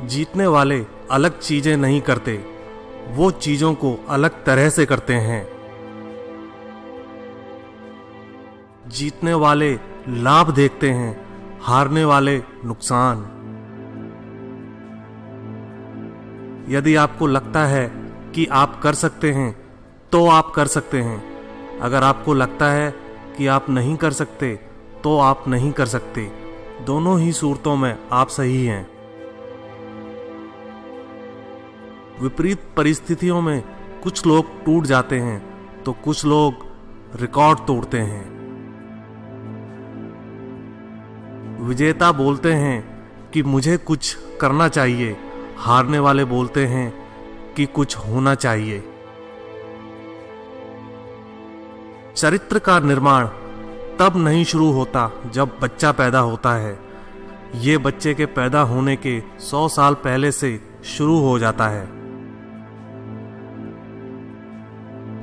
जीतने वाले अलग चीजें नहीं करते, वो चीजों को अलग तरह से करते हैं। जीतने वाले लाभ देखते हैं, हारने वाले नुकसान। यदि आपको लगता है कि आप कर सकते हैं तो आप कर सकते हैं। अगर आपको लगता है कि आप नहीं कर सकते तो आप नहीं कर सकते। दोनों ही सूरतों में आप सही हैं। विपरीत परिस्थितियों में कुछ लोग टूट जाते हैं तो कुछ लोग रिकॉर्ड तोड़ते हैं। विजेता बोलते हैं कि मुझे कुछ करना चाहिए, हारने वाले बोलते हैं कि कुछ होना चाहिए। चरित्र का निर्माण तब नहीं शुरू होता जब बच्चा पैदा होता है। ये बच्चे के पैदा होने के 100 साल पहले से शुरू हो जाता है।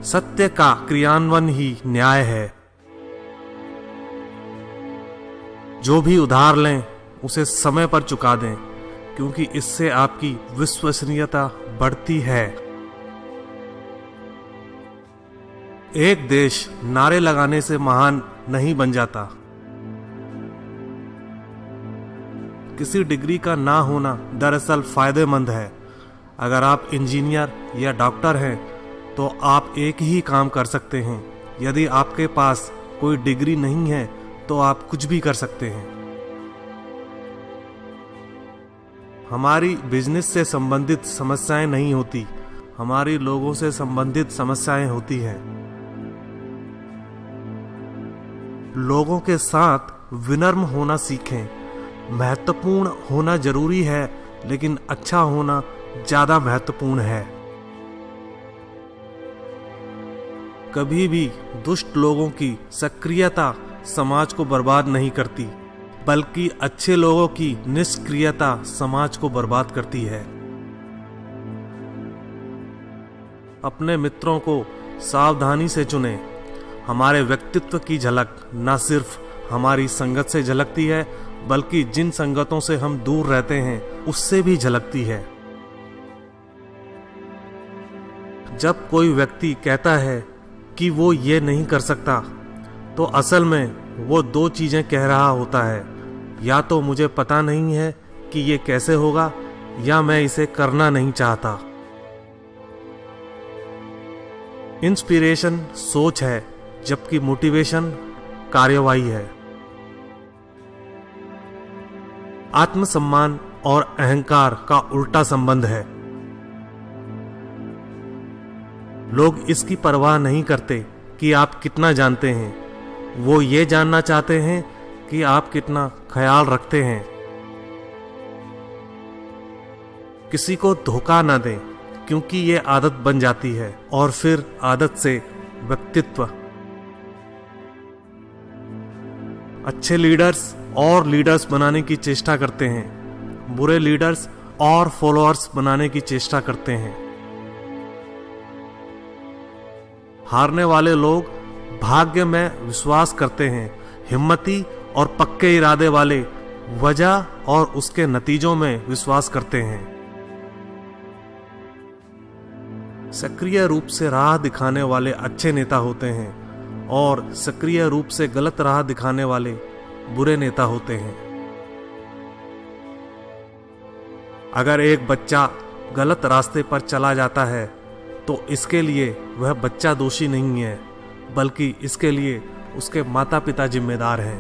सत्य का क्रियान्वयन ही न्याय है। जो भी उधार लें उसे समय पर चुका दें, क्योंकि इससे आपकी विश्वसनीयता बढ़ती है। एक देश नारे लगाने से महान नहीं बन जाता। किसी डिग्री का ना होना दरअसल फायदेमंद है। अगर आप इंजीनियर या डॉक्टर हैं तो आप एक ही काम कर सकते हैं। यदि आपके पास कोई डिग्री नहीं है तो आप कुछ भी कर सकते हैं। हमारी बिजनेस से संबंधित समस्याएं नहीं होती, हमारी लोगों से संबंधित समस्याएं होती हैं। लोगों के साथ विनम्र होना सीखें। महत्वपूर्ण होना जरूरी है, लेकिन अच्छा होना ज्यादा महत्वपूर्ण है। कभी भी दुष्ट लोगों की सक्रियता समाज को बर्बाद नहीं करती, बल्कि अच्छे लोगों की निष्क्रियता समाज को बर्बाद करती है। अपने मित्रों को सावधानी से चुनें। हमारे व्यक्तित्व की झलक न सिर्फ हमारी संगत से झलकती है, बल्कि जिन संगतों से हम दूर रहते हैं उससे भी झलकती है। जब कोई व्यक्ति कहता है कि वो ये नहीं कर सकता, तो असल में वो दो चीजें कह रहा होता है। या तो मुझे पता नहीं है कि ये कैसे होगा, या मैं इसे करना नहीं चाहता। इंस्पिरेशन सोच है, जबकि मोटिवेशन कार्यवाही है। आत्मसम्मान और अहंकार का उल्टा संबंध है। लोग इसकी परवाह नहीं करते कि आप कितना जानते हैं, वो ये जानना चाहते हैं कि आप कितना ख्याल रखते हैं। किसी को धोखा ना दें, क्योंकि ये आदत बन जाती है और फिर आदत से व्यक्तित्व। अच्छे लीडर्स और लीडर्स बनाने की चेष्टा करते हैं, बुरे लीडर्स और फॉलोअर्स बनाने की चेष्टा करते हैं। हारने वाले लोग भाग्य में विश्वास करते हैं, हिम्मती और पक्के इरादे वाले वजह और उसके नतीजों में विश्वास करते हैं। सक्रिय रूप से राह दिखाने वाले अच्छे नेता होते हैं और सक्रिय रूप से गलत राह दिखाने वाले बुरे नेता होते हैं। अगर एक बच्चा गलत रास्ते पर चला जाता है तो इसके लिए वह बच्चा दोषी नहीं है, बल्कि इसके लिए उसके माता पिता जिम्मेदार हैं।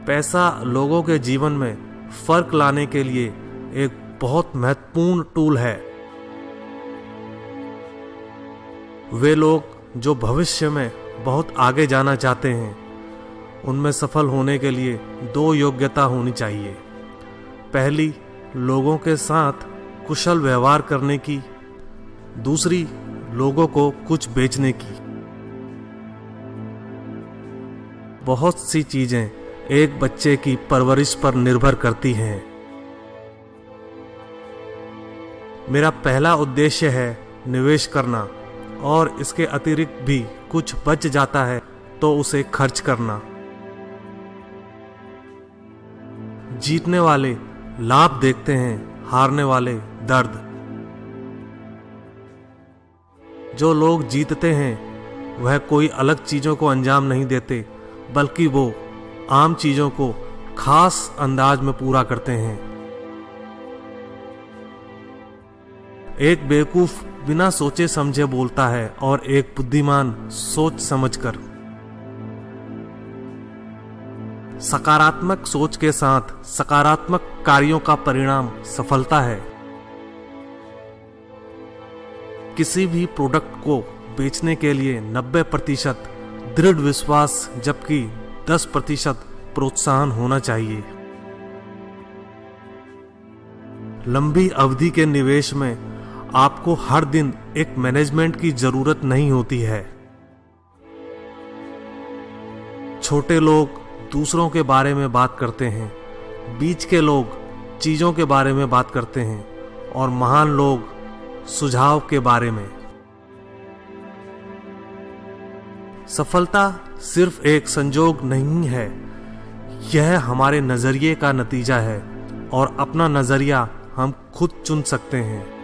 पैसा लोगों के जीवन में फर्क लाने के लिए एक बहुत महत्वपूर्ण टूल है। वे लोग जो भविष्य में बहुत आगे जाना चाहते हैं, उनमें सफल होने के लिए दो योग्यता होनी चाहिए। पहली, लोगों के साथ कुशल व्यवहार करने की। दूसरी, लोगों को कुछ बेचने की। बहुत सी चीजें एक बच्चे की परवरिश पर निर्भर करती हैं। मेरा पहला उद्देश्य है निवेश करना, और इसके अतिरिक्त भी कुछ बच जाता है तो उसे खर्च करना। जीतने वाले लाभ देखते हैं, हारने वाले दर्द। जो लोग जीतते हैं वह कोई अलग चीजों को अंजाम नहीं देते, बल्कि वो आम चीजों को खास अंदाज में पूरा करते हैं। एक बेवकूफ बिना सोचे समझे बोलता है और एक बुद्धिमान सोच समझकर। सकारात्मक सोच के साथ सकारात्मक कार्यों का परिणाम सफलता है। किसी भी प्रोडक्ट को बेचने के लिए 90% दृढ़ विश्वास जबकि 10% प्रोत्साहन होना चाहिए। लंबी अवधि के निवेश में आपको हर दिन एक मैनेजमेंट की जरूरत नहीं होती है। छोटे लोग दूसरों के बारे में बात करते हैं, बीच के लोग चीजों के बारे में बात करते हैं और महान लोग सुझाव के बारे में। सफलता सिर्फ एक संजोग नहीं है, यह हमारे नजरिए का नतीजा है और अपना नजरिया हम खुद चुन सकते हैं।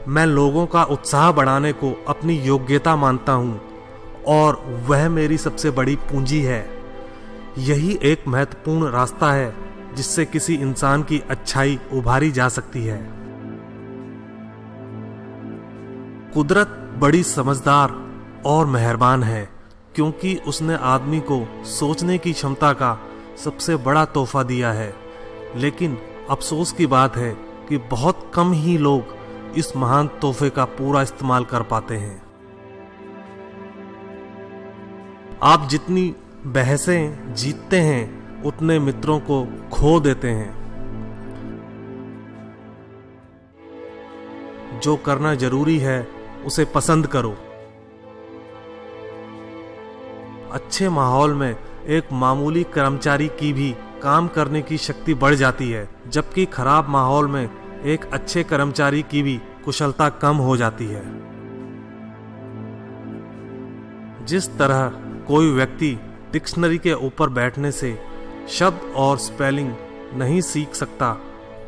मैं लोगों का उत्साह बढ़ाने को अपनी योग्यता मानता हूं और वह मेरी सबसे बड़ी पूंजी है। यही एक महत्वपूर्ण रास्ता है जिससे किसी इंसान की अच्छाई उभारी जा सकती है। कुदरत बड़ी समझदार और मेहरबान है क्योंकि उसने आदमी को सोचने की क्षमता का सबसे बड़ा तोहफा दिया है। लेकिन अफसोस की बात है कि बहुत कम ही लोग इस महान तोहफे का पूरा इस्तेमाल कर पाते हैं। आप जितनी बहसें जीतते हैं उतने मित्रों को खो देते हैं। जो करना जरूरी है उसे पसंद करो। अच्छे माहौल में एक मामूली कर्मचारी की भी काम करने की शक्ति बढ़ जाती है, जबकि खराब माहौल में एक अच्छे कर्मचारी की भी कुशलता कम हो जाती है। जिस तरह कोई व्यक्ति डिक्शनरी के ऊपर बैठने से शब्द और स्पेलिंग नहीं सीख सकता,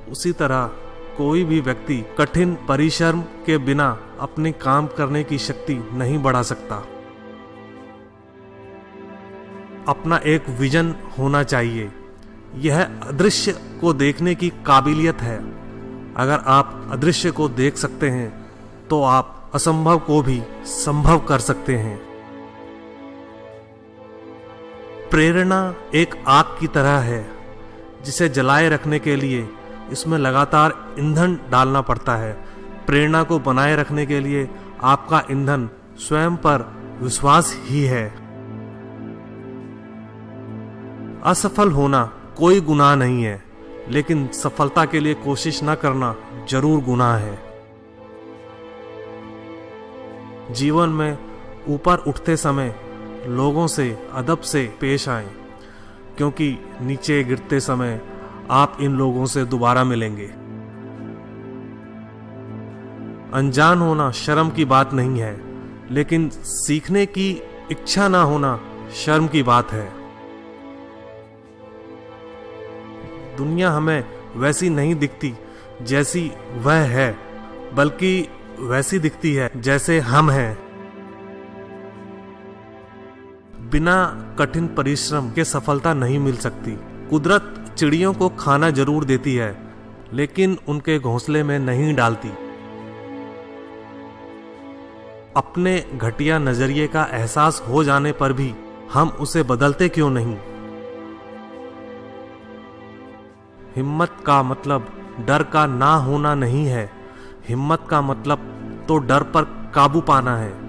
उसी तरह कोई भी व्यक्ति कठिन परिश्रम के बिना अपने काम करने की शक्ति नहीं बढ़ा सकता। अपना एक विजन होना चाहिए। यह अदृश्य को देखने की काबिलियत है। अगर आप अदृश्य को देख सकते हैं तो आप असंभव को भी संभव कर सकते हैं। प्रेरणा एक आग की तरह है जिसे जलाए रखने के लिए इसमें लगातार ईंधन डालना पड़ता है। प्रेरणा को बनाए रखने के लिए आपका ईंधन स्वयं पर विश्वास ही है। असफल होना कोई गुनाह नहीं है, लेकिन सफलता के लिए कोशिश न करना जरूर गुनाह है। जीवन में ऊपर उठते समय लोगों से अदब से पेश आएं, क्योंकि नीचे गिरते समय आप इन लोगों से दोबारा मिलेंगे। अनजान होना शर्म की बात नहीं है, लेकिन सीखने की इच्छा ना होना शर्म की बात है। दुनिया हमें वैसी नहीं दिखती जैसी वह है, बल्कि वैसी दिखती है जैसे हम हैं। बिना कठिन परिश्रम के सफलता नहीं मिल सकती। कुदरत चिड़ियों को खाना जरूर देती है, लेकिन उनके घोंसले में नहीं डालती। अपने घटिया नजरिए का एहसास हो जाने पर भी हम उसे बदलते क्यों नहीं? हिम्मत का मतलब डर का ना होना नहीं है। हिम्मत का मतलब तो डर पर काबू पाना है।